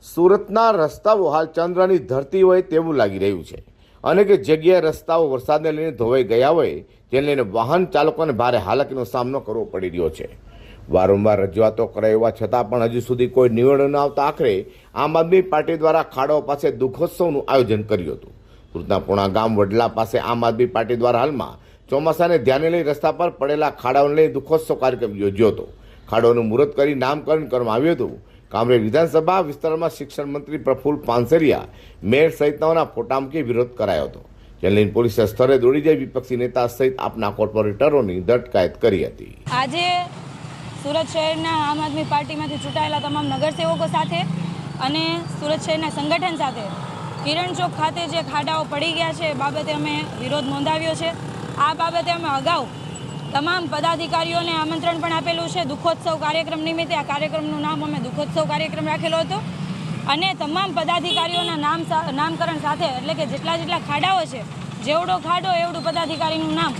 સુરતના રસ્તાઓ હાલ ચંદ્રની ધરતી હોય તેવું લાગી રહ્યું છે. અનેક જગ્યાએ રસ્તાઓ વરસાદને લઈને ધોવાઈ ગયા હોય, જેને લઈને વાહન ચાલકોને ભારે હાલાકીનો સામનો કરવો પડી રહ્યો છે. વારંવાર રજૂઆતો કરાઈ હોવા છતાં પણ હજુ સુધી કોઈ નિવેડો ન આવતા આખરે આમ આદમી પાર્ટી દ્વારા ખાડાઓ પાસે દુઃખોત્સવનું આયોજન કર્યું હતું. સુરતના પૂણા ગામ વડલા પાસે આમ આદમી પાર્ટી દ્વારા હાલમાં ચોમાસાને ધ્યાને લઈ રસ્તા પર પડેલા ખાડાઓને લઈ દુઃખોત્સવ કાર્યક્રમ યોજ્યો હતો. ખાડાઓનું મુહૂર્ત કરી નામકરણ કરવામાં આવ્યું હતું. કામરેજ વિધાનસભા વિસ્તારમાં શિક્ષણ મંત્રી પ્રફુલ્લ પાનસેરિયા, મેયર સહિતનાઓના ફોટા મૂકી વિરોધ કરાયો હતો. જેને લઈને પોલીસે સ્થળે દોડી જઈ વિપક્ષી નેતા સહિત આપના કોર્પોરેટરોની ધટકાયત કરી હતી. આજે સુરત શહેરના આમ આદમી પાર્ટીમાંથી ચૂંટાયેલા તમામ નગરસેવકો સાથે અને સુરત શહેરના સંગઠન સાથે કિરણ ચોક ખાતે જે ખાડાઓ પડી ગયા છે એ બાબતે અમે વિરોધ નોંધાવ્યો છે. આ બાબતે અમે અગાઉ તમામ પદાધિકારીઓને આમંત્રણ પણ આપેલું છે. દુઃખોત્સવ કાર્યક્રમ નિમિત્તે આ કાર્યક્રમનું નામ અમે દુઃખોત્સવ કાર્યક્રમ રાખેલો હતો અને તમામ પદાધિકારીઓના નામકરણ સાથે, એટલે કે જેટલા ખાડાઓ છે, જેવડો ખાડો એવડું પદાધિકારીનું નામ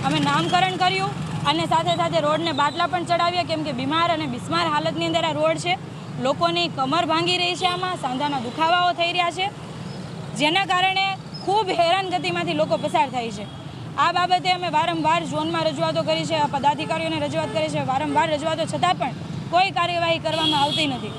અમે નામકરણ કર્યું અને સાથે સાથે રોડને બાટલા પણ ચડાવ્યા, કેમ કે બીમાર અને બિસ્માર હાલતની અંદર આ રોડ છે. લોકોની કમર ભાંગી રહી છે, આમાં સાંધાના દુખાવાઓ થઈ રહ્યા છે, જેના કારણે ખૂબ હેરાનગતિમાંથી લોકો પસાર થાય છે. આ બાબતે અમે વારંવાર ઝોનમાં રજૂઆતો કરી છે, પદાધિકારીઓને રજૂઆત કરી છે. વારંવાર રજૂઆતો છતાં પણ કોઈ કાર્યવાહી કરવામાં આવતી નથી.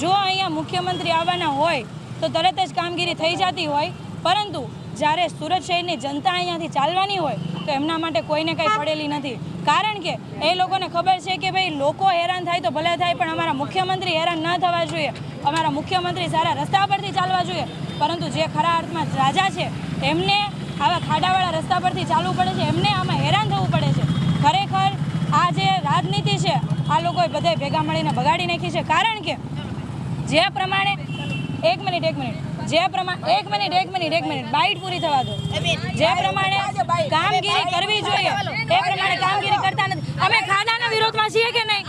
જો અહીંયા મુખ્યમંત્રી આવવાના હોય તો તરત જ કામગીરી થઈ જતી હોય, પરંતુ જ્યારે સુરત શહેરની જનતા અહીંયાથી ચાલવાની હોય તો એમના માટે કોઈને કંઈ પડેલી નથી. કારણ કે એ લોકોને ખબર છે કે ભાઈ લોકો હેરાન થાય તો ભલે થાય, પણ અમારા મુખ્યમંત્રી હેરાન ન થવા જોઈએ. અમારા મુખ્યમંત્રી સારા રસ્તા પરથી ચાલવા જોઈએ, પરંતુ જે ખરા અર્થમાં રાજા છે એમને આવા ખાડાવાળા રસ્તા પરથી ચાલવું પડે છે, એમને આમાં હેરાન થવું પડે છે. ખરેખર આ જે રાજનીતિ છે આ લોકોએ બધાય ભેગા મળીને બગાડી નાખી છે. કારણ કે જે પ્રમાણે એક મિનિટ બાઇટ પૂરી થવા દો. જે પ્રમાણે કામગીરી કરવી જોઈએ એ પ્રમાણે